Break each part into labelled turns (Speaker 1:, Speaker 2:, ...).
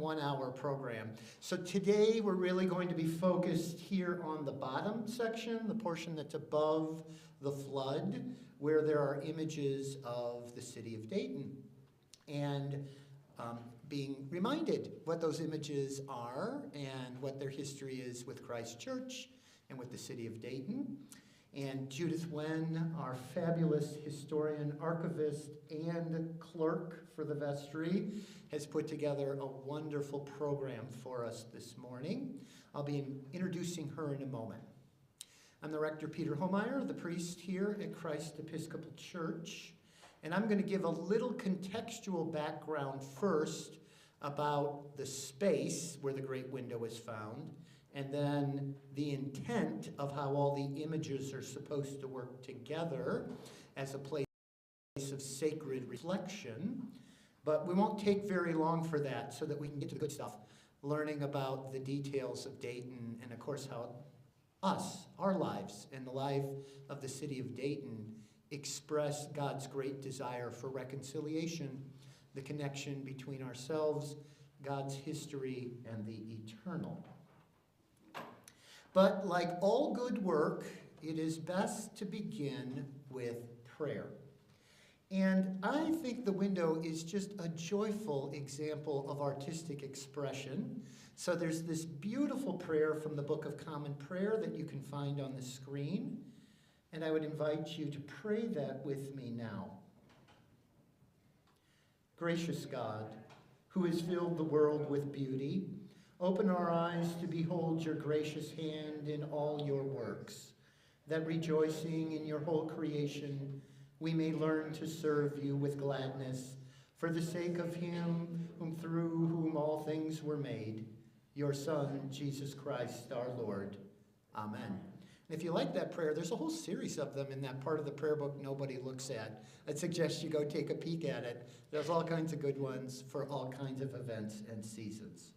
Speaker 1: 1-hour program. So today we're really going to be focused here on the bottom section, the portion that's above the flood, where there are images of the city of Dayton. And being reminded what those images are and what their history is with Christ Church and with the city of Dayton. And Judith Wehn, our fabulous historian, archivist, and clerk for the vestry, has put together a wonderful program for us this morning. I'll be introducing her in a moment. I'm the Rector Peter Homeyer, the priest here at Christ Episcopal Church, and I'm going to give a little contextual background first about the space where the Great Window is found, and then the intent of how all the images are supposed to work together as a place of sacred reflection. But we won't take very long for that so that we can get to the good stuff, learning about the details of Dayton and, of course, how our lives, and the life of the city of Dayton express God's great desire for reconciliation, the connection between ourselves, God's history, and the eternal. But like all good work, it is best to begin with prayer. And I think the window is just a joyful example of artistic expression. So there's this beautiful prayer from the Book of Common Prayer that you can find on the screen. And I would invite you to pray that with me now. Gracious God, who has filled the world with beauty, open our eyes to behold your gracious hand in all your works, that rejoicing in your whole creation, we may learn to serve you with gladness, for the sake of him through whom all things were made, your Son, Jesus Christ, our Lord. Amen. And if you like that prayer, there's a whole series of them in that part of the prayer book nobody looks at. I'd suggest you go take a peek at it. There's all kinds of good ones for all kinds of events and seasons.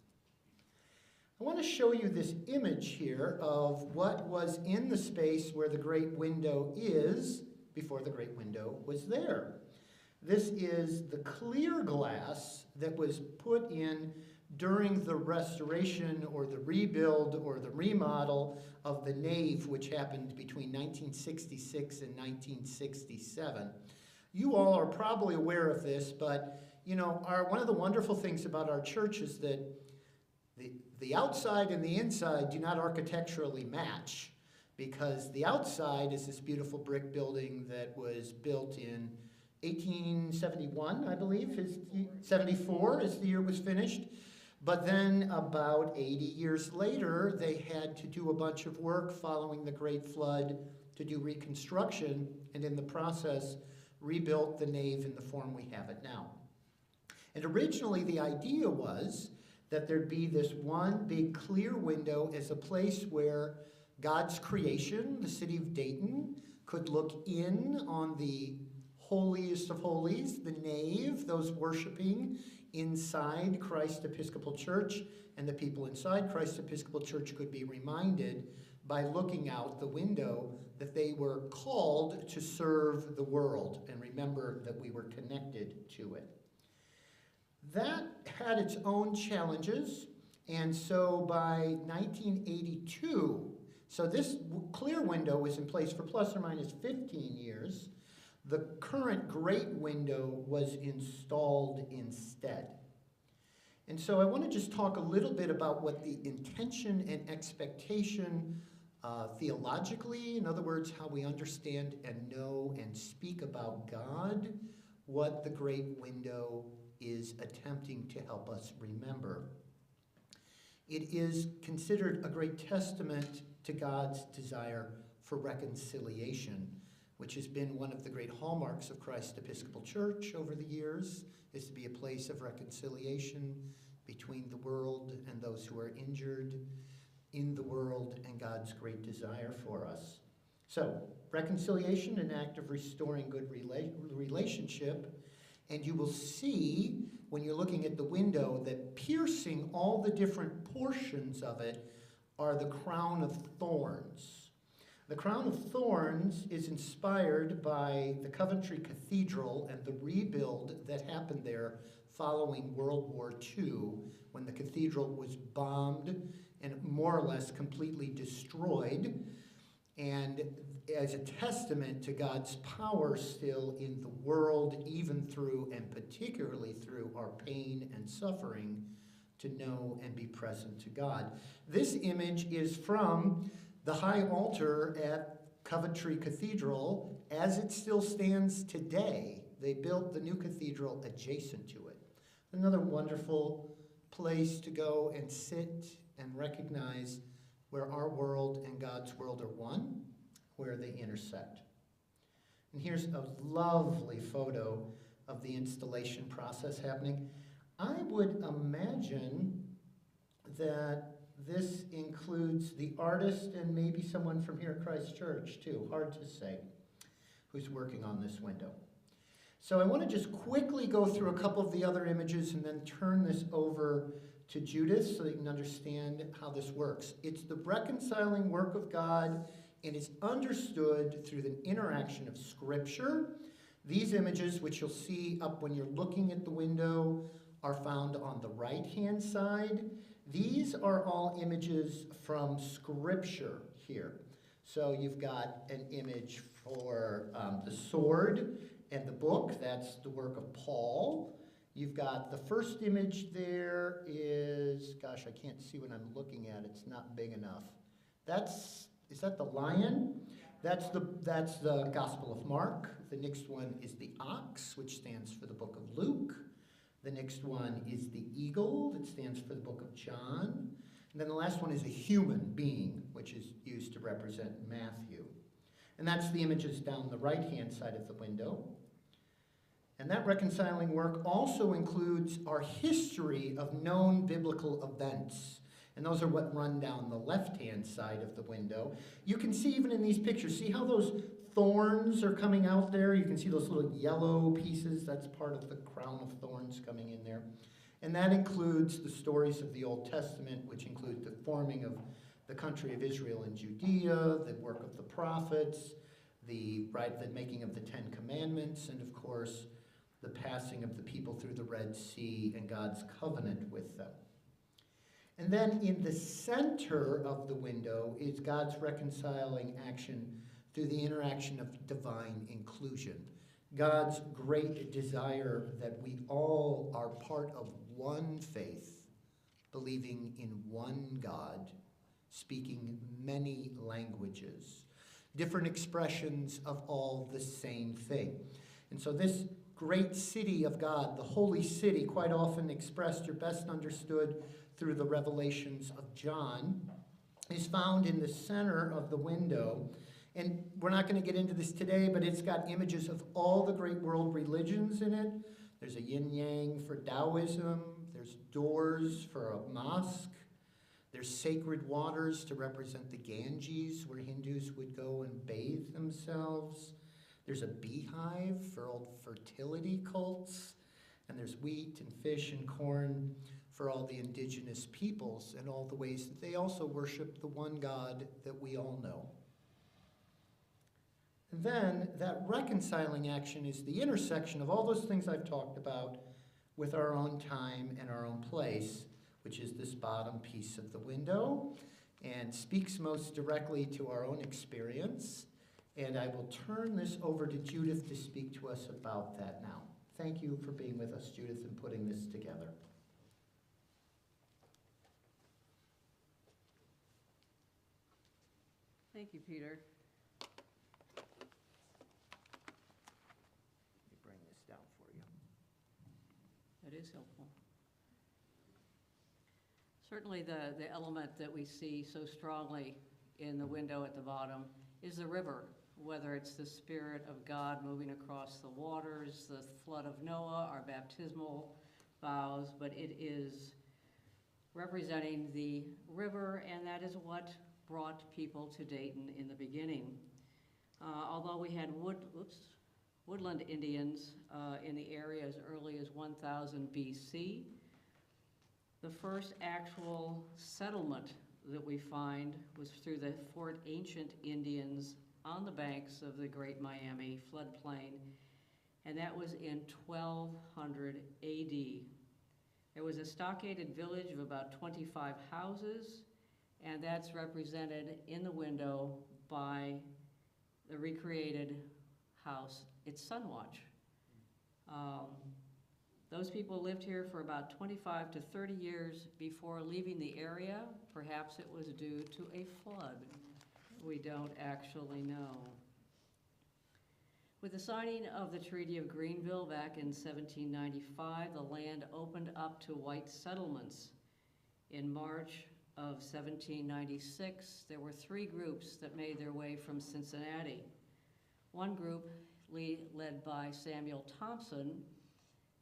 Speaker 1: I want to show you this image here of what was in the space where the Great Window is before the Great Window was there. This is the clear glass that was put in during the restoration or the rebuild or the remodel of the Nave, which happened between 1966 and 1967. You all are probably aware of this, but you know, one of the wonderful things about our church is that the outside and the inside do not architecturally match, because the outside is this beautiful brick building that was built in 1871, I believe, 74 is the year it was finished. But then about 80 years later, they had to do a bunch of work following the Great Flood to do reconstruction, and in the process, rebuilt the nave in the form we have it now. And originally, the idea was that there'd be this one big clear window as a place where God's creation, the city of Dayton, could look in on the holiest of holies, the nave, those worshiping inside Christ Episcopal Church, and the people inside Christ Episcopal Church could be reminded by looking out the window that they were called to serve the world and remember that we were connected to it. That had its own challenges, and so by 1982, so this clear window was in place for plus or minus 15 years. The current Great Window was installed instead. And so I want to just talk a little bit about what the intention and expectation theologically, in other words, how we understand and know and speak about God, what the Great Window is attempting to help us remember. It is considered a great testament to God's desire for reconciliation, which has been one of the great hallmarks of Christ Episcopal Church over the years, is to be a place of reconciliation between the world and those who are injured in the world, and God's great desire for us. So, reconciliation, an act of restoring good relationship, and you will see when you're looking at the window that piercing all the different portions of it are the crown of thorns. The crown of thorns is inspired by the Coventry Cathedral and the rebuild that happened there following World War II, when the cathedral was bombed and more or less completely destroyed, and as a testament to God's power still in the world, even through and particularly through our pain and suffering, to know and be present to God. This image is from the high altar at Coventry Cathedral as it still stands today. They built the new cathedral adjacent to it. Another wonderful place to go and sit and recognize where our world and God's world are one, where they intersect. And here's a lovely photo of the installation process happening. I would imagine that this includes the artist and maybe someone from here at Christ Church too, hard to say, who's working on this window. So I want to just quickly go through a couple of the other images and then turn this over to Judith so that you can understand how this works. It's the reconciling work of God, and is understood through the interaction of Scripture. These images, which you'll see up when you're looking at the window, are found on the right-hand side. These are all images from Scripture here. So you've got an image for the sword and the book. That's the work of Paul. You've got the first image there is, gosh, I can't see what I'm looking at. It's not big enough. Is that the lion? That's the Gospel of Mark. The next one is the ox, which stands for the book of Luke. The next one is the eagle, that stands for the book of John. And then the last one is a human being, which is used to represent Matthew. And that's the images down the right-hand side of the window. And that reconciling work also includes our history of known biblical events. And those are what run down the left-hand side of the window. You can see even in these pictures, see how those thorns are coming out there? You can see those little yellow pieces. That's part of the crown of thorns coming in there. And that includes the stories of the Old Testament, which include the forming of the country of Israel and Judea, the work of the prophets, the making of the Ten Commandments, and of course, the passing of the people through the Red Sea and God's covenant with them. And then in the center of the window is God's reconciling action through the interaction of divine inclusion. God's great desire that we all are part of one faith, believing in one God, speaking many languages, different expressions of all the same thing. And so this great city of God, the holy city, quite often expressed or best understood through the revelations of John, is found in the center of the window. And we're not going to get into this today, but it's got images of all the great world religions in it. There's a yin-yang for Taoism. There's doors for a mosque. There's sacred waters to represent the Ganges, where Hindus would go and bathe themselves. There's a beehive for old fertility cults. And there's wheat and fish and corn for all the indigenous peoples and all the ways that they also worship the one God that we all know. And then that reconciling action is the intersection of all those things I've talked about with our own time and our own place, which is this bottom piece of the window, and speaks most directly to our own experience. And I will turn this over to Judith to speak to us about that now. Thank you for being with us, Judith, and putting this together.
Speaker 2: Thank you, Peter.
Speaker 1: Let me bring this down for you.
Speaker 2: That is helpful. Certainly the element that we see so strongly in the window at the bottom is the river, whether it's the Spirit of God moving across the waters, the flood of Noah, our baptismal vows, but it is representing the river, and that is what brought people to Dayton in the beginning. Although we had woodland Indians in the area as early as 1000 BC, the first actual settlement that we find was through the Fort Ancient Indians on the banks of the Great Miami floodplain. and that was in 1200 AD. There was a stockaded village of about 25 houses, and that's represented in the window by the recreated house. It's Sunwatch. Those people lived here for about 25 to 30 years before leaving the area. Perhaps it was due to a flood. We don't actually know. With the signing of the Treaty of Greenville back in 1795, the land opened up to white settlements. In March of 1796, there were 3 groups that made their way from Cincinnati. One group, led by Samuel Thompson,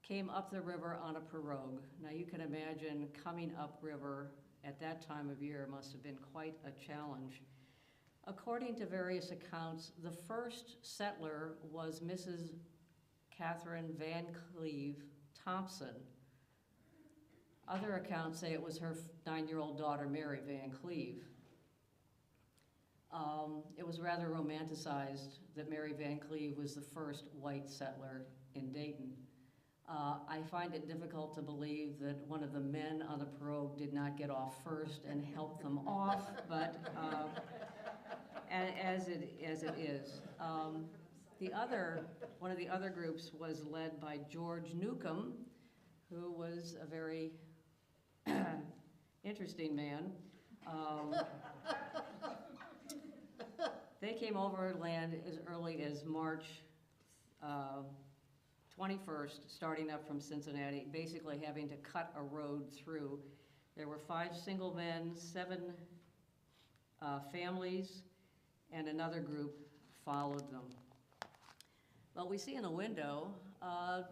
Speaker 2: came up the river on a pirogue. Now you can imagine coming upriver at that time of year must have been quite a challenge. According to various accounts, the first settler was Mrs. Catherine Van Cleve Thompson. Other accounts say it was her 9-year-old daughter, Mary Van Cleve. It was rather romanticized that Mary Van Cleve was the first white settler in Dayton. I find it difficult to believe that one of the men on the pirogue did not get off first and help them off, but as it is. One of the other groups was led by George Newcomb, who was a very interesting man. They came overland as early as March 21st, starting up from Cincinnati, basically having to cut a road through. There were 5 single men, 7 families, and another group followed them. Well, we see in the window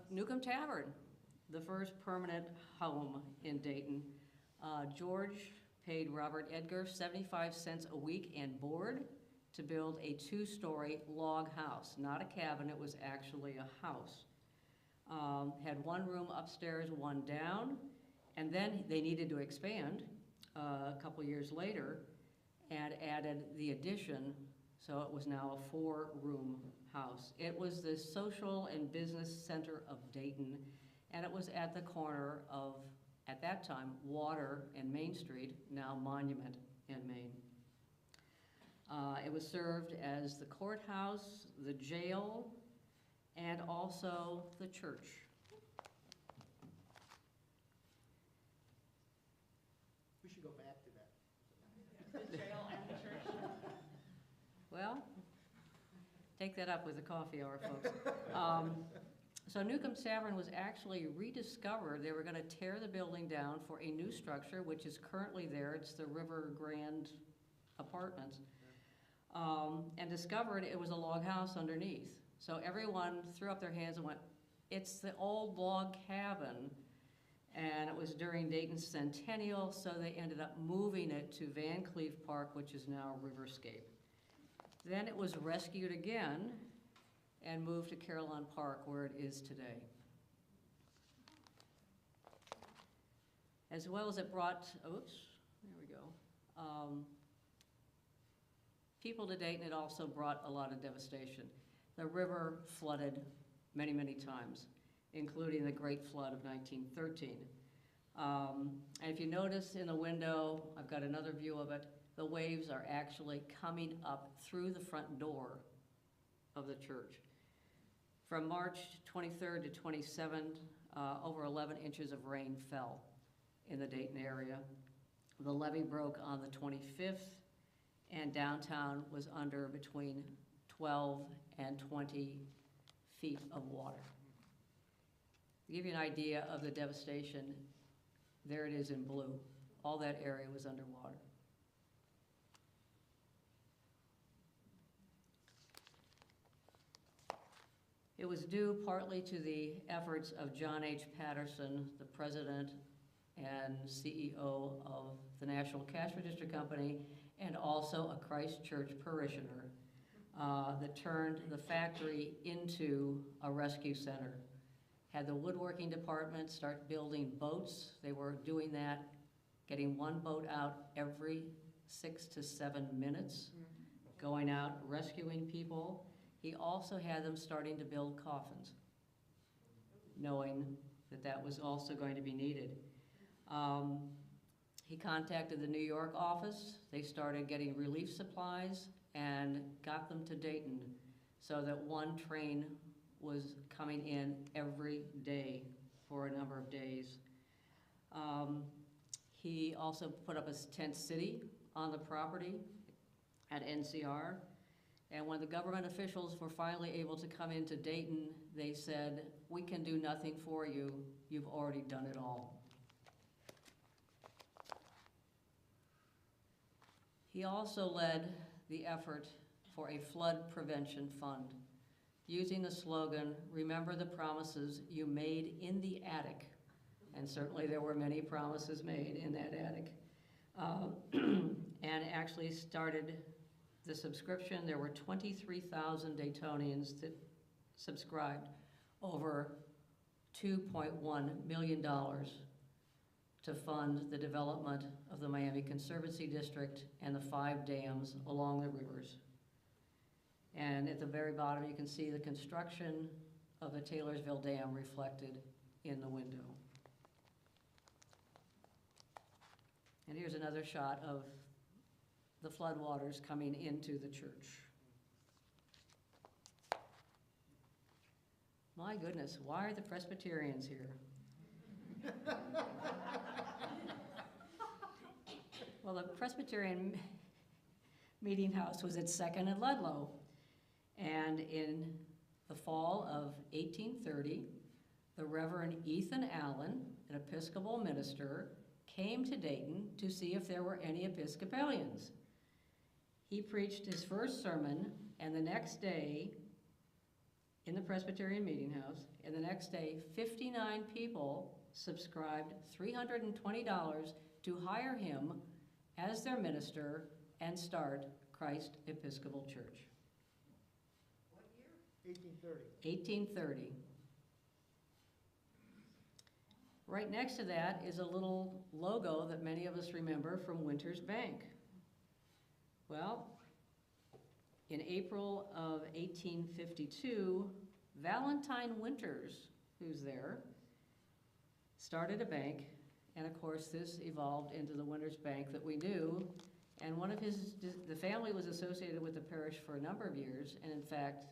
Speaker 2: Newcomb Tavern, the first permanent home in Dayton. George paid Robert Edgar 75 cents a week and board to build a 2-story log house. Not a cabin, it was actually a house. Had 1 room upstairs, 1 down, and then they needed to expand a couple years later and added the addition, so it was now a 4-room house. It was the social and business center of Dayton, and it was at the corner of, at that time, Water and Main Street, now Monument and Main. It was served as the courthouse, the jail, and also the church.
Speaker 1: We should go back to that.
Speaker 3: The jail and the church.
Speaker 2: Well, take that up with the coffee hour, folks. So Newcomb Tavern was actually rediscovered. They were going to tear the building down for a new structure, which is currently there. It's the River Grand Apartments. And discovered it was a log house underneath. So everyone threw up their hands and went, it's the old log cabin. And it was during Dayton's centennial, so they ended up moving it to Van Cleve Park, which is now Riverscape. Then it was rescued again and moved to Caroline Park, where it is today. As well as it brought, oops, there we go. People to Dayton, it also brought a lot of devastation. The river flooded many, many times, including the Great Flood of 1913. And if you notice in the window, I've got another view of it, the waves are actually coming up through the front door of the church. From March 23rd to 27th, over 11 inches of rain fell in the Dayton area. The levee broke on the 25th, and downtown was under between 12 and 20 feet of water. To give you an idea of the devastation, there it is in blue. All that area was underwater. It was due partly to the efforts of John H. Patterson, the president and CEO of the National Cash Register Company, and also a Christ Church parishioner that turned the factory into a rescue center. Had the woodworking department start building boats. They were doing that, getting 1 boat out every 6 to 7 minutes, going out rescuing people. He also had them starting to build coffins. knowing that that was also going to be needed. He contacted the New York office. They started getting relief supplies and got them to Dayton so that one train was coming in every day for a number of days. He also put up a tent city on the property at NCR. And when the government officials were finally able to come into Dayton, they said, "We can do nothing for you. You've already done it all." He also led the effort for a flood prevention fund, using the slogan, "Remember the promises you made in the attic." And certainly there were many promises made in that attic. And actually started the subscription. There were 23,000 Daytonians that subscribed, over $2.1 million to fund the development of the Miami Conservancy District and the 5 dams along the rivers. And at the very bottom, you can see the construction of the Taylorsville Dam reflected in the window. And here's another shot of the floodwaters coming into the church. My goodness, why are the Presbyterians here? Well, the Presbyterian meeting house was at 2nd and Ludlow. And in the fall of 1830, the Reverend Ethan Allen, an Episcopal minister, came to Dayton to see if there were any Episcopalians. He preached his first sermon, and the next day, in the Presbyterian meeting house, and the next day, 59 people subscribed $320 to hire him as their minister and start Christ Episcopal Church.
Speaker 1: What year? 1830.
Speaker 2: 1830. Right next to that is a little logo that many of us remember from Winters Bank. Well, in April of 1852, Valentine Winters, who's there, started a bank, and of course this evolved into the Winters Bank that we knew, and the family was associated with the parish for a number of years, and in fact,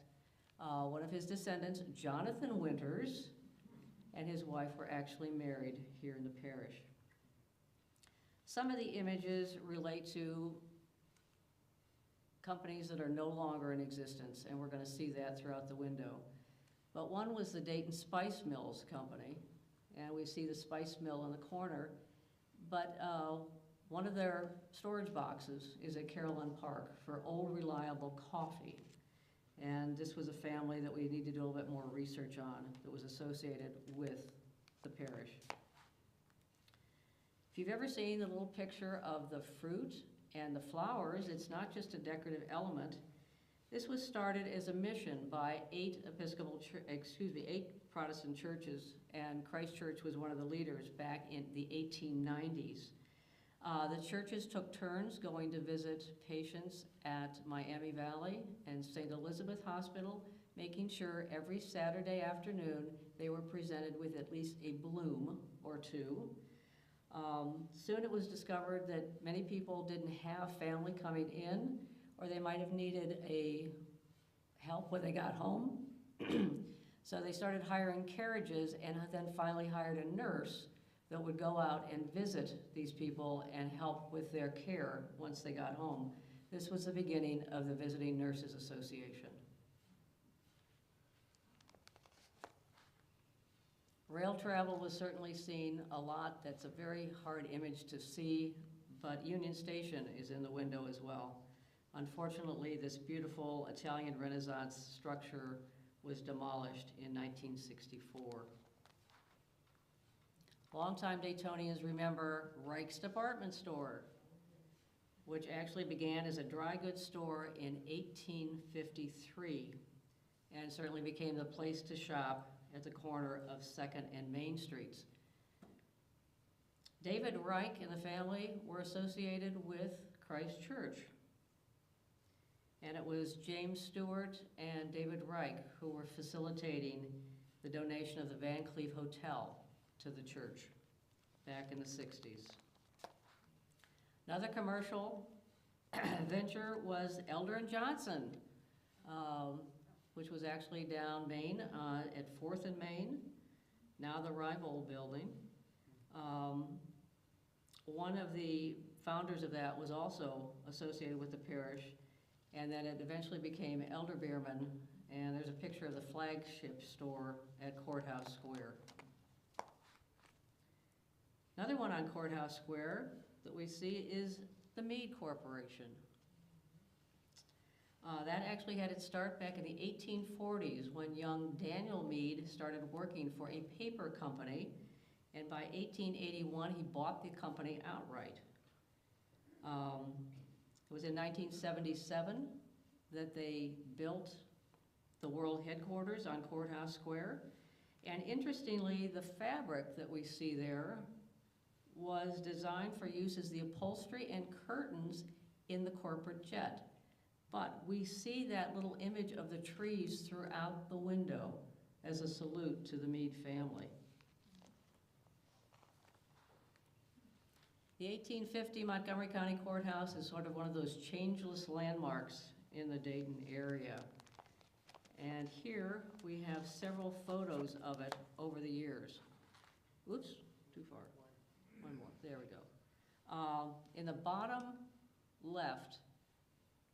Speaker 2: one of his descendants, Jonathan Winters, and his wife were actually married here in the parish. Some of the images relate to companies that are no longer in existence, and we're going to see that throughout the window. But one was the Dayton Spice Mills Company, and we see the spice mill in the corner, but one of their storage boxes is at Carolyn Park for Old Reliable Coffee. And this was a family that we need to do a little bit more research on that was associated with the parish. If you've ever seen the little picture of the fruit and the flowers, it's not just a decorative element. This was started as a mission by 8 Protestant churches, and Christ Church was one of the leaders back in the 1890s. The churches took turns going to visit patients at Miami Valley and St. Elizabeth Hospital, making sure every Saturday afternoon they were presented with at least a bloom or two. Soon it was discovered that many people didn't have family coming in, or they might have needed a help when they got home. So they started hiring carriages, and then finally hired a nurse that would go out and visit these people and help with their care once they got home. This was the beginning of the Visiting Nurses Association. Rail travel was certainly seen a lot. That's a very hard image to see, but Union Station is in the window as well. Unfortunately, this beautiful Italian Renaissance structure was demolished in 1964. Longtime Daytonians remember Wright's Department Store, which actually began as a dry goods store in 1853 and certainly became the place to shop at the corner of 2nd and Main Streets. David Reich and the family were associated with Christ Church. And it was James Stewart and David Reich who were facilitating the donation of the Van Cleve Hotel to the church back in the 60s. Another commercial venture was Elder & Johnson, which was actually down Main at 4th and Main, now the Rival building. One of the founders of that was also associated with the parish, and then it eventually became Elder Bierman, and there's a picture of the flagship store at Courthouse Square. Another one on Courthouse Square that we see is the Mead Corporation. That actually had its start back in the 1840s when young Daniel Mead started working for a paper company, and by 1881 he bought the company outright. It was in 1977 that they built the world headquarters on Courthouse Square, and interestingly, the fabric that we see there was designed for use as the upholstery and curtains in the corporate jet. But we see that little image of the trees throughout the window as a salute to the Mead family. The 1850 Montgomery County Courthouse is sort of one of those changeless landmarks in the Dayton area. And here we have several photos of it over the years. Oops, too far. One more, there we go. In the bottom left,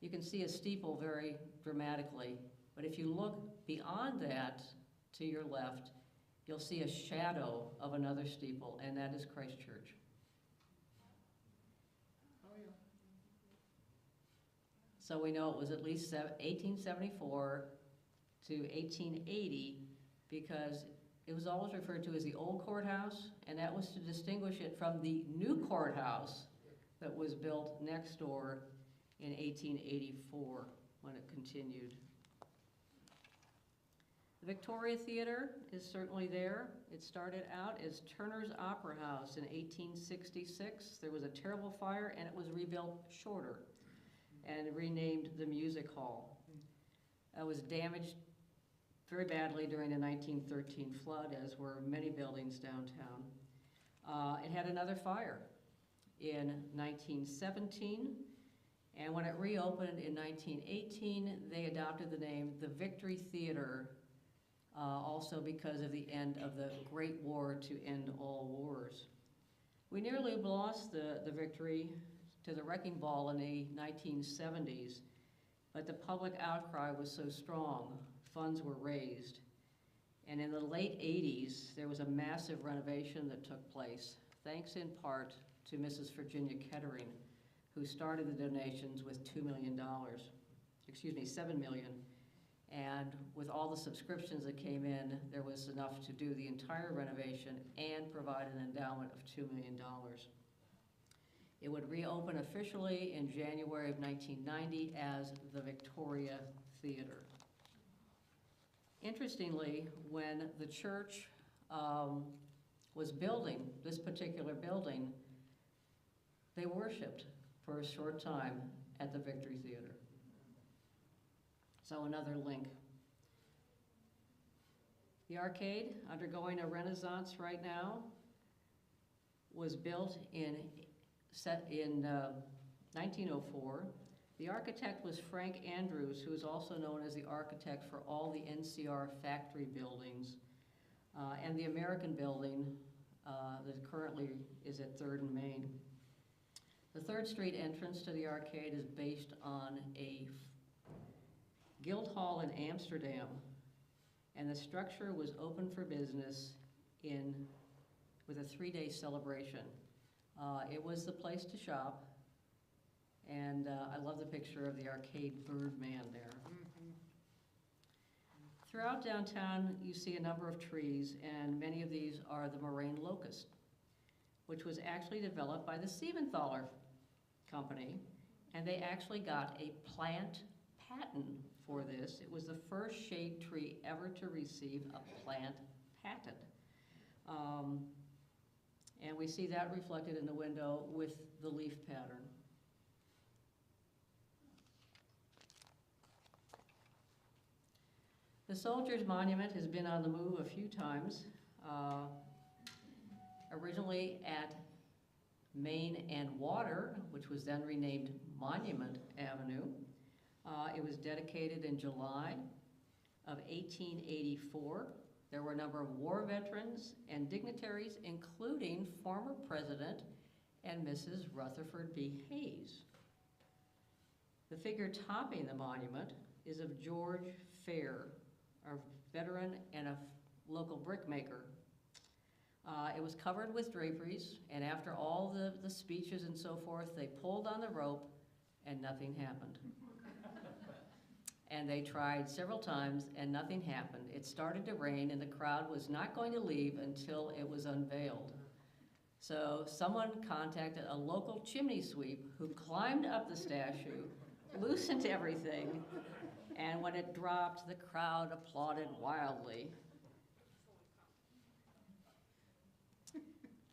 Speaker 2: you can see a steeple very dramatically, but if you look beyond that to your left, you'll see a shadow of another steeple, and that is Christ Church.
Speaker 1: Oh, yeah.
Speaker 2: So we know it was at least 1874 to 1880 because it was always referred to as the old courthouse, and that was to distinguish it from the new courthouse that was built next door in 1884 when it continued. The Victoria Theater is certainly there. It started out as Turner's Opera House in 1866. There was a terrible fire and it was rebuilt shorter and renamed the Music Hall. It was damaged very badly during the 1913 flood, as were many buildings downtown. It had another fire in 1917, and when it reopened in 1918, they adopted the name the Victory Theater, also because of the end of the Great War to end all wars. We nearly lost the Victory to the wrecking ball in the 1970s, but the public outcry was so strong, funds were raised. And in the late 80s, there was a massive renovation that took place, thanks in part to Mrs. Virginia Kettering, who started the donations with $2 million, $7 million. And with all the subscriptions that came in, there was enough to do the entire renovation and provide an endowment of $2 million. It would reopen officially in January of 1990 as the Victoria Theater. Interestingly, when the church was building this particular building, they worshiped for a short time at the Victory Theater. So another link. The arcade, undergoing a renaissance right now, was built in 1904. The architect was Frank Andrews, who is also known as the architect for all the NCR factory buildings, and the American building that currently is at 3rd and Main. The 3rd Street entrance to the arcade is based on a guild hall in Amsterdam, and the structure was open for business with a 3-day celebration. It was the place to shop, and I love the picture of the arcade Birdman there. Throughout downtown, you see a number of trees, and many of these are the moraine locust, which was actually developed by the Siebenthaler Company, and they actually got a plant patent for this. It was the first shade tree ever to receive a plant patent. And we see that reflected in the window with the leaf pattern. The Soldiers Monument has been on the move a few times. Originally at Main and Water, which was then renamed Monument Avenue. It was dedicated in July of 1884. There were a number of war veterans and dignitaries, including former President and Mrs. Rutherford B. Hayes. The figure topping the monument is of George Fair, a veteran and a local brickmaker. It was covered with draperies, and after all the speeches and so forth, they pulled on the rope and nothing happened. And they tried several times and nothing happened. It started to rain and the crowd was not going to leave until it was unveiled. So someone contacted a local chimney sweep who climbed up the statue, loosened everything, and when it dropped, the crowd applauded wildly.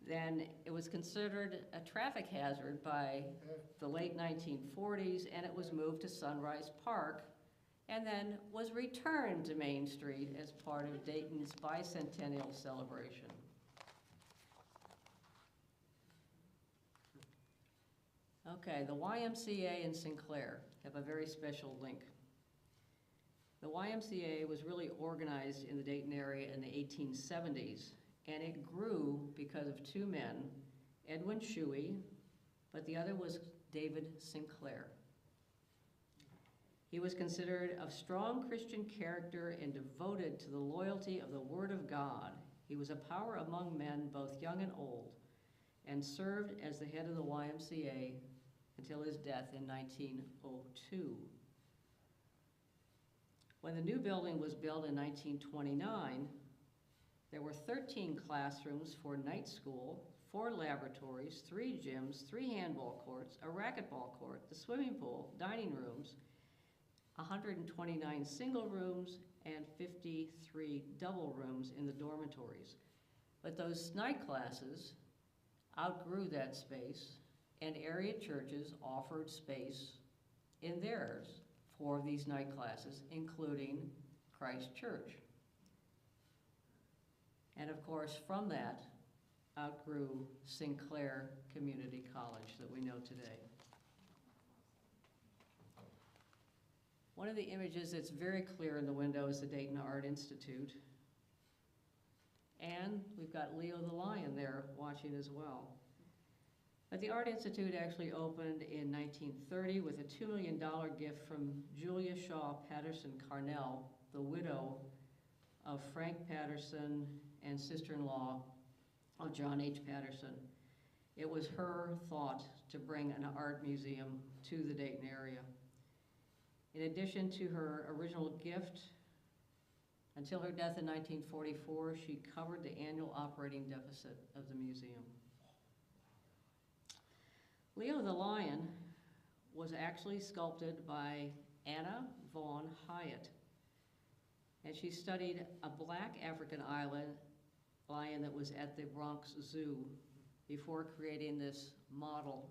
Speaker 2: Then it was considered a traffic hazard by the late 1940s, and it was moved to Sunrise Park, and then was returned to Main Street as part of Dayton's bicentennial celebration. Okay, the YMCA in Sinclair have a very special link. The YMCA was really organized in the Dayton area in the 1870s, and it grew because of two men, Edwin Shuey, but the other was David Sinclair. He was considered of strong Christian character and devoted to the loyalty of the Word of God. He was a power among men, both young and old, and served as the head of the YMCA until his death in 1902. When the new building was built in 1929, there were 13 classrooms for night school, 4 laboratories, 3 gyms, 3 handball courts, a racquetball court, the swimming pool, dining rooms, 129 single rooms, and 53 double rooms in the dormitories. But those night classes outgrew that space, and area churches offered space in theirs for these night classes, including Christ Church. And of course, from that, outgrew Sinclair Community College that we know today. One of the images that's very clear in the window is the Dayton Art Institute. And we've got Leo the Lion there watching as well. But the Art Institute actually opened in 1930 with a $2 million gift from Julia Shaw Patterson Carnell, the widow of Frank Patterson and sister-in-law of John H. Patterson. It was her thought to bring an art museum to the Dayton area. In addition to her original gift, until her death in 1944, she covered the annual operating deficit of the museum. Leo the Lion was actually sculpted by Anna Vaughan Hyatt, and she studied a black African lion that was at the Bronx Zoo before creating this model.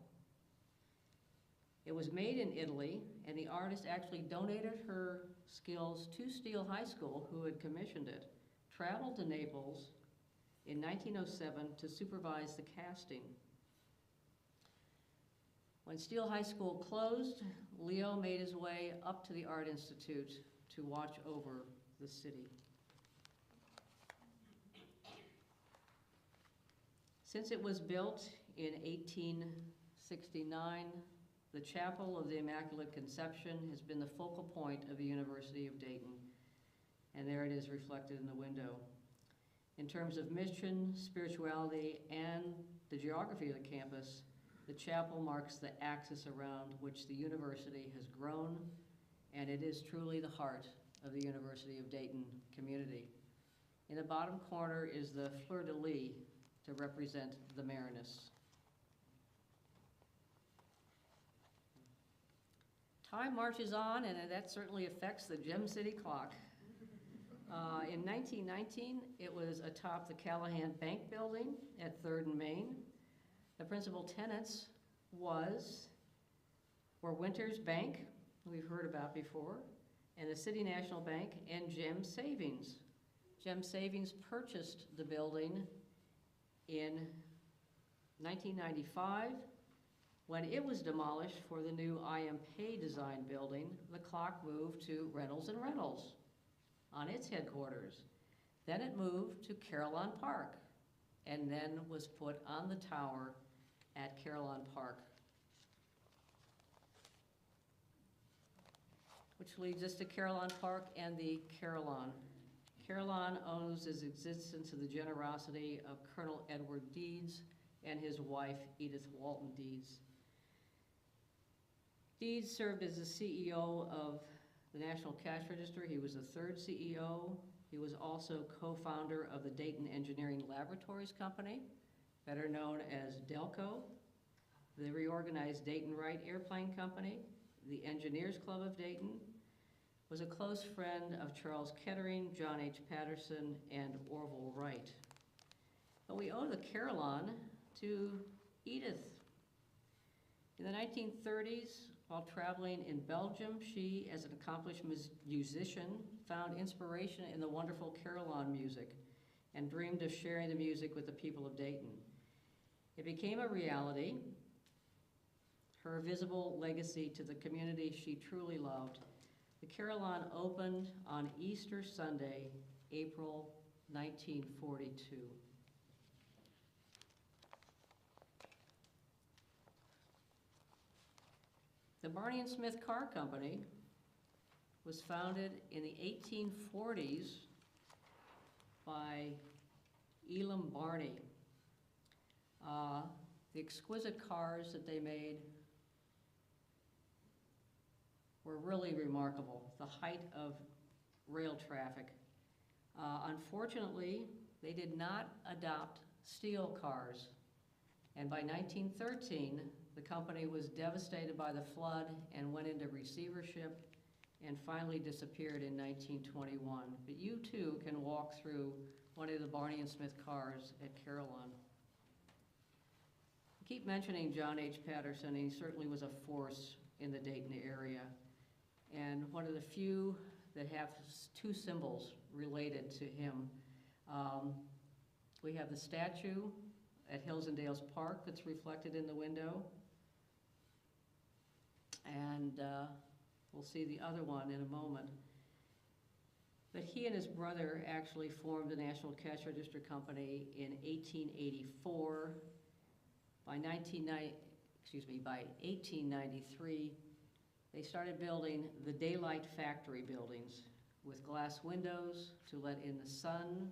Speaker 2: It was made in Italy, and the artist actually donated her skills to Steele High School, who had commissioned it, traveled to Naples in 1907 to supervise the casting. When Steele High School closed, Leo made his way up to the Art Institute to watch over the city. Since it was built in 1869, the Chapel of the Immaculate Conception has been the focal point of the University of Dayton, and there it is reflected in the window. In terms of mission, spirituality, and the geography of the campus, the chapel marks the axis around which the university has grown, and it is truly the heart of the University of Dayton community. In the bottom corner is the fleur-de-lis to represent the Marinus. Time marches on, and that certainly affects the Gem City clock. In 1919, it was atop the Callahan Bank building at 3rd and Main. The principal tenants were Winter's Bank, we've heard about before, and the City National Bank, and Gem Savings. Gem Savings purchased the building in 1995. When it was demolished for the new I.M. Pei design building, the clock moved to Reynolds and Reynolds on its headquarters. Then it moved to Carillon Park, and then was put on the tower at Carillon Park. Which leads us to Carillon Park and the Carillon. Carillon owes its existence to the generosity of Colonel Edward Deeds and his wife, Edith Walton Deeds. Deeds served as the CEO of the National Cash Register. He was the third CEO. He was also co-founder of the Dayton Engineering Laboratories Company, better known as Delco, the reorganized Dayton Wright Airplane Company, the Engineers Club of Dayton, was a close friend of Charles Kettering, John H. Patterson, and Orville Wright. But we owe the Carillon to Edith. In the 1930s, while traveling in Belgium, she, as an accomplished musician, found inspiration in the wonderful Carillon music and dreamed of sharing the music with the people of Dayton. It became a reality, her visible legacy to the community she truly loved. The Carillon opened on Easter Sunday, April 1942. The Barney and Smith Car Company was founded in the 1840s by Elam Barney. The exquisite cars that they made were really remarkable, the height of rail traffic. Unfortunately, they did not adopt steel cars, and by 1913, the company was devastated by the flood and went into receivership and finally disappeared in 1921. But you too can walk through one of the Barney and Smith cars at Carillon. I keep mentioning John H. Patterson, and he certainly was a force in the Dayton area, and one of the few that have two symbols related to him. We have the statue at Hills and Dales Park that's reflected in the window, and we'll see the other one in a moment. But he and his brother actually formed the National Cash Register Company in 1884. By 1893, they started building the Daylight Factory buildings with glass windows to let in the sun,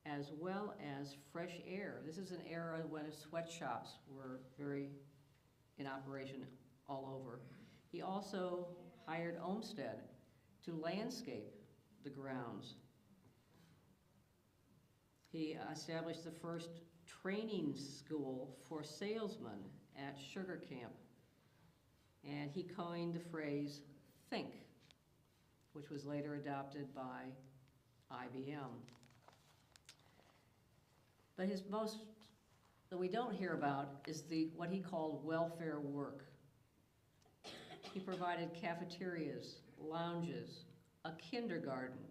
Speaker 2: as well as fresh air. This is an era when sweatshops were very in operation all over. He also hired Olmsted to landscape the grounds. He established the first training school for salesmen at Sugar Camp, and he coined the phrase "think," which was later adopted by IBM. But his most that we don't hear about is what he called welfare work. He provided cafeterias, lounges, a kindergarten,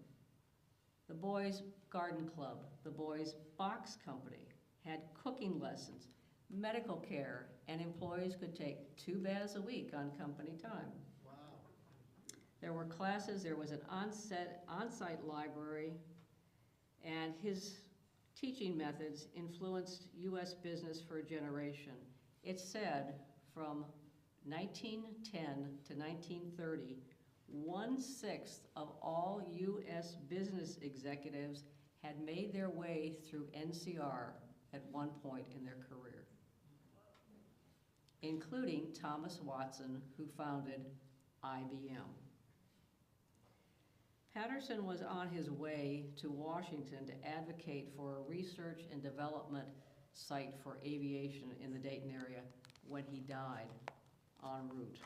Speaker 2: the Boys Garden Club, the Boys Box Company, had cooking lessons, medical care, and employees could take 2 baths a week on company time.
Speaker 1: Wow.
Speaker 2: There were classes, there was an on-site library, and his teaching methods influenced U.S. business for a generation. It's said from 1910 to 1930, 1/6 of all U.S. business executives had made their way through NCR at one point in their career, including Thomas Watson, who founded IBM. Patterson was on his way to Washington to advocate for a research and development site for aviation in the Dayton area when he died en route.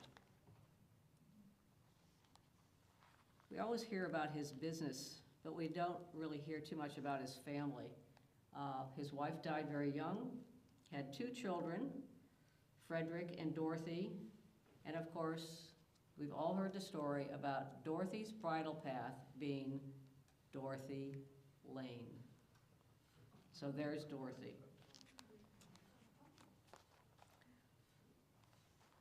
Speaker 2: We always hear about his business, but we don't really hear too much about his family. His wife died very young, had 2 children, Frederick and Dorothy, and of course, We've all heard the story about Dorothy's bridle path being Dorothy Lane. So there's Dorothy.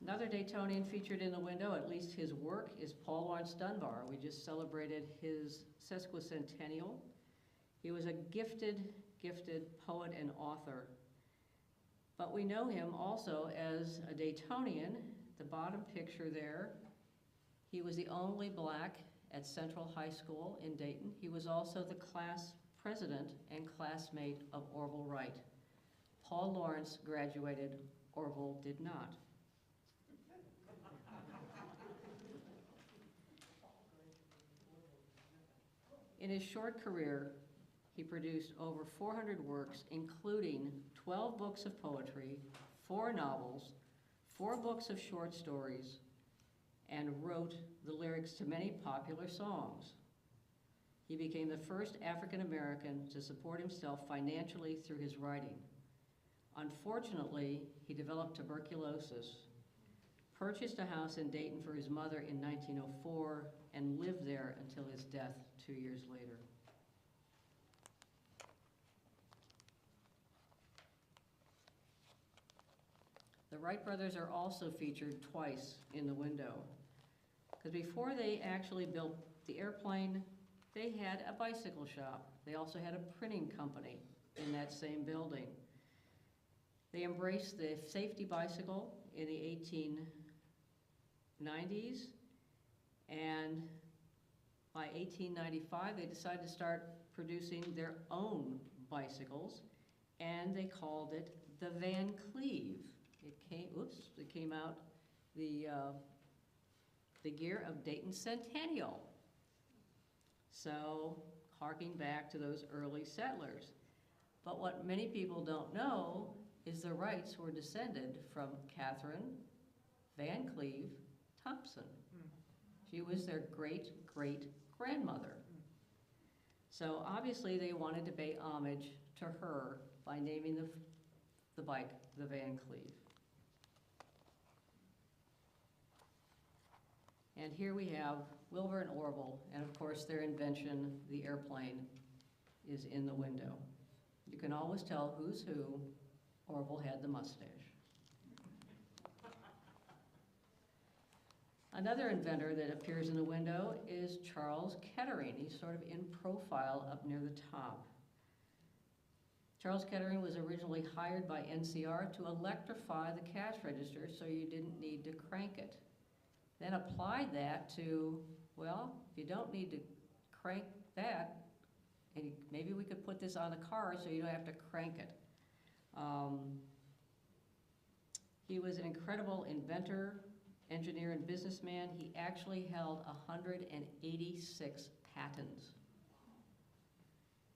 Speaker 2: Another Daytonian featured in the window, at least his work, is Paul Laurence Dunbar. We just celebrated his sesquicentennial. He was a gifted poet and author. But we know him also as a Daytonian. The bottom picture there, he was the only black at Central High School in Dayton. He was also the class president and classmate of Orville Wright. Paul Laurence graduated, Orville did not. In his short career, he produced over 400 works, including 12 books of poetry, 4 novels, 4 books of short stories, and wrote the lyrics to many popular songs. He became the first African American to support himself financially through his writing. Unfortunately, he developed tuberculosis, purchased a house in Dayton for his mother in 1904, and lived there until his death 2 years later. The Wright brothers are also featured twice in the window, because before they actually built the airplane, they had a bicycle shop. They also had a printing company in that same building. They embraced the safety bicycle in the 1890s, and by 1895, they decided to start producing their own bicycles, and they called it the Van Cleve. It came out the year of Dayton's centennial. So, harking back to those early settlers. But what many people don't know is the Wrights were descended from Catherine Van Cleve Thompson. She was their great-great-grandmother. So obviously they wanted to pay homage to her by naming the bike the Van Cleve. And here we have Wilbur and Orville, and of course their invention, the airplane, is in the window. You can always tell who's who. Orville had the mustache. Another inventor that appears in the window is Charles Kettering. He's sort of in profile up near the top. Charles Kettering was originally hired by NCR to electrify the cash register so you didn't need to crank it. Then applied that to, well, if you don't need to crank that, and maybe we could put this on the car so you don't have to crank it. He was an incredible inventor, engineer, and businessman. He actually held 186 patents.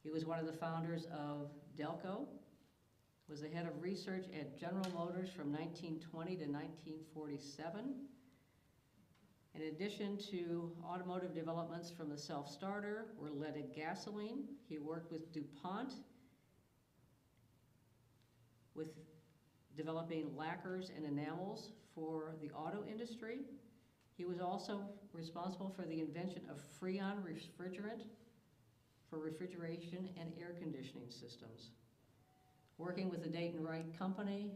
Speaker 2: He was one of the founders of Delco, was the head of research at General Motors from 1920 to 1947. In addition to automotive developments from the self-starter were leaded gasoline. He worked with DuPont with developing lacquers and enamels for the auto industry. He was also responsible for the invention of Freon refrigerant for refrigeration and air conditioning systems. Working with the Dayton Wright Company,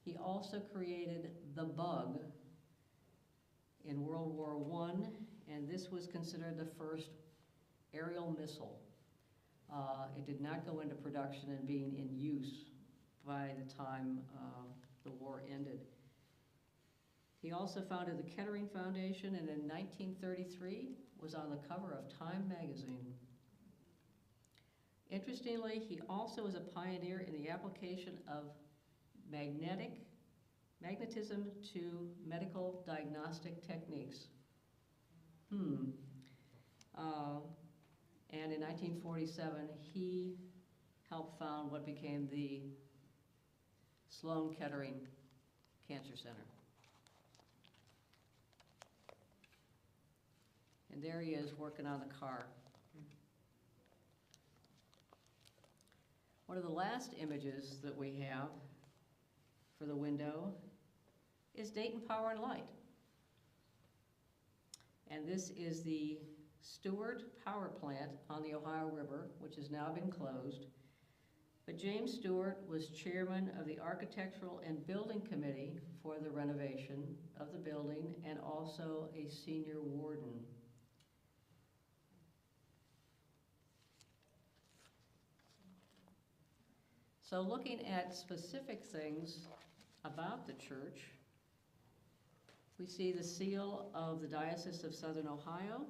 Speaker 2: he also created the Bug in World War I, and this was considered the first aerial missile. It did not go into production and being in use by the time the war ended. He also founded the Kettering Foundation, and in 1933 was on the cover of Time magazine. Interestingly, he also was a pioneer in the application of magnetism to medical diagnostic techniques. And in 1947, he helped found what became the Sloan Kettering Cancer Center. And there he is working on the car. One of the last images that we have for the window is Dayton Power and Light. And this is the Stewart Power Plant on the Ohio River, which has now been closed. But James Stewart was chairman of the Architectural and Building Committee for the renovation of the building and also a senior warden. So looking at specific things about the church, we see the seal of the Diocese of Southern Ohio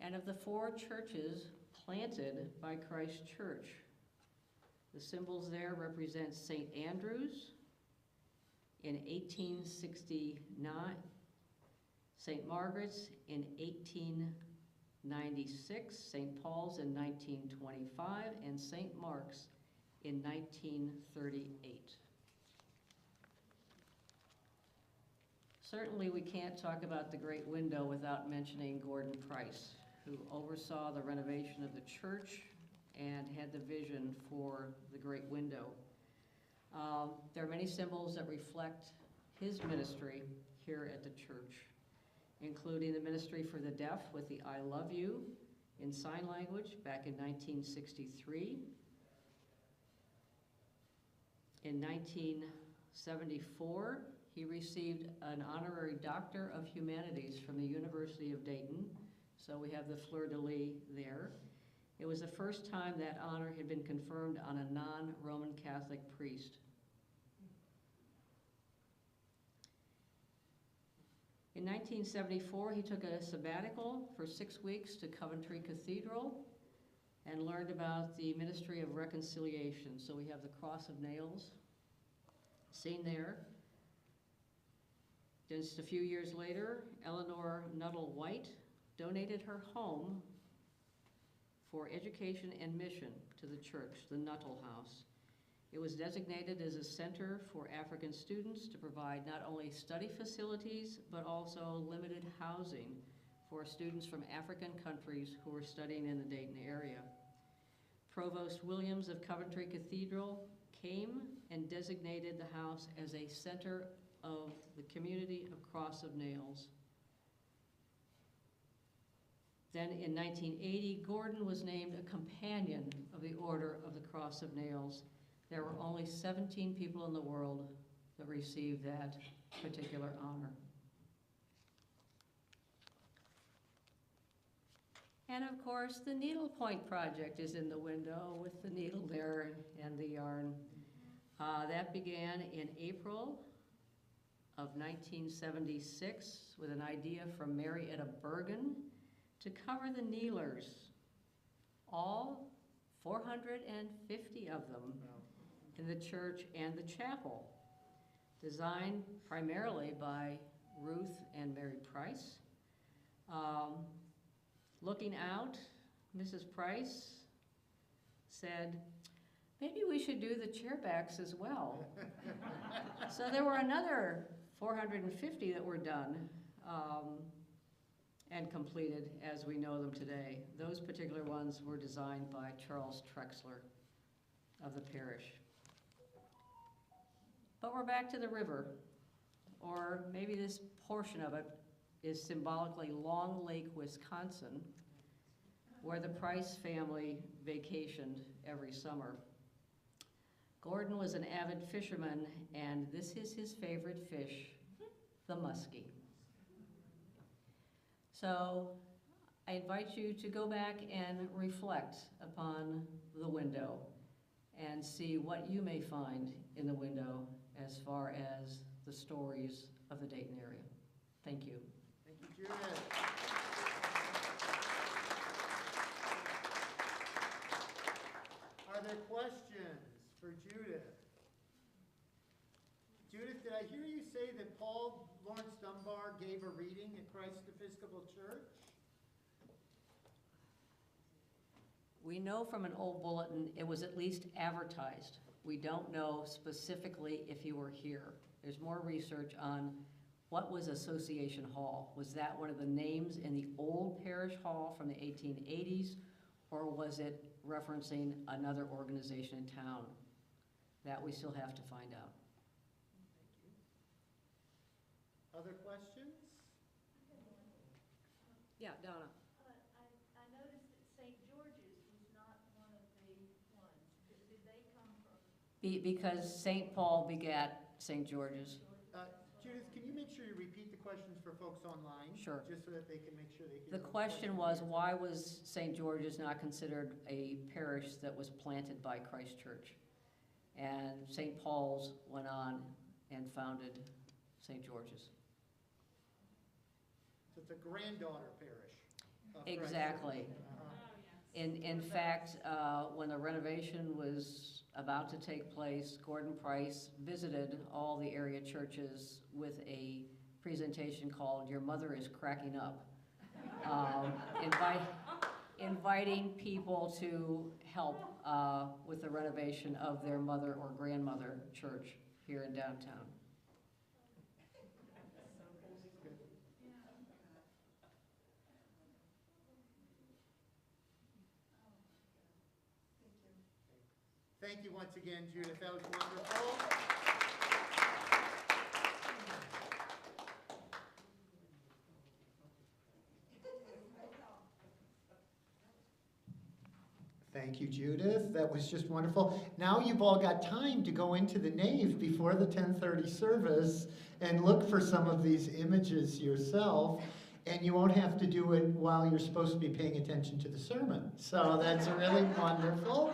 Speaker 2: and of the 4 churches planted by Christ Church. The symbols there represent St. Andrew's in 1869, St. Margaret's in 1896, St. Paul's in 1925, and St. Mark's in 1938. Certainly we can't talk about the Great Window without mentioning Gordon Price, who oversaw the renovation of the church and had the vision for the Great Window. There are many symbols that reflect his ministry here at the church, including the ministry for the deaf with the I love you in sign language back in 1963. In 1974, he received an honorary Doctor of Humanities from the University of Dayton, so we have the fleur-de-lis there. It was the first time that honor had been conferred on a non-Roman Catholic priest. In 1974, he took a sabbatical for 6 weeks to Coventry Cathedral and learned about the ministry of reconciliation. So we have the cross of nails seen there. Just a few years later, Eleanor Nuttall White donated her home for education and mission to the church, the Nuttall House. It was designated as a center for African students to provide not only study facilities, but also limited housing for students from African countries who were studying in the Dayton area. Provost Williams of Coventry Cathedral came and designated the house as a center of the community of Cross of Nails. Then in 1980, Gordon was named a companion of the Order of the Cross of Nails. There were only 17 people in the world that received that particular honor. And of course, the Needlepoint Project is in the window with the needle there and the yarn. That began in April of 1976 with an idea from Mary Etta Bergen to cover the kneelers, all 450 of them in the church and the chapel, designed primarily by Ruth and Mary Price. Looking out, Mrs. Price said, maybe we should do the chairbacks as well. So there were another 450 that were done and completed as we know them today. Those particular ones were designed by Charles Trexler of the parish. But we're back to the river, or maybe this portion of it is symbolically Long Lake, Wisconsin, where the Price family vacationed every summer. Gordon was an avid fisherman, and this is his favorite fish, the muskie. So I invite you to go back and reflect upon the window and see what you may find in the window as far as the stories of the Dayton area. Thank you.
Speaker 1: Thank you, Judith. Are there questions for Judith? Judith, did I hear you say that Paul Lawrence Dunbar gave a reading at Christ Episcopal Church?
Speaker 2: We know from an old bulletin it was at least advertised. We don't know specifically if you were here. There's more research on what was Association Hall. Was that one of the names in the old parish hall from the 1880s, or was it referencing another organization in town? That we still have to find out.
Speaker 1: Thank you. Other questions?
Speaker 2: Yeah, Donna.
Speaker 3: I noticed that St. George's was not one of the ones. Did they come from?
Speaker 2: Because St. Paul begat St. George's.
Speaker 1: Judith, can you make sure you repeat the questions for folks online?
Speaker 2: Sure.
Speaker 1: Just so that they can make sure they can.
Speaker 2: The question was, why was St. George's not considered a parish that was planted by Christ Church? And St. Paul's went on and founded St. George's.
Speaker 1: So it's a granddaughter parish. of Christ.
Speaker 2: Exactly. In fact, when the renovation was about to take place, Gordon Price visited all the area churches with a presentation called "Your Mother is Cracking Up," inviting people to help with the renovation of their mother or grandmother church here in downtown.
Speaker 1: Thank you once again, Judith. That was wonderful. Thank you, Judith. That was just wonderful. Now you've all got time to go into the nave before the 10:30 service and look for some of these images yourself. And you won't have to do it while you're supposed to be paying attention to the sermon. So that's really wonderful.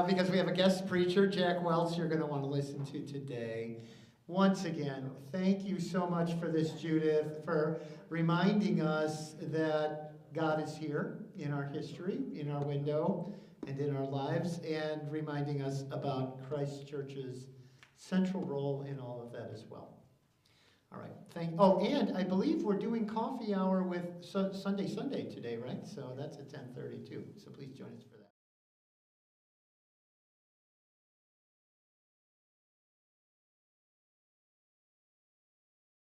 Speaker 1: Because we have a guest preacher, Jack Welch, you're going to want to listen to today. Once again, thank you so much for this, Judith, for reminding us that God is here in our history, in our window, and in our lives, and reminding us about Christ Church's central role in all of that as well. All right. And I believe we're doing coffee hour with Sunday today, right? So that's at 10:30 too. So please join us for that.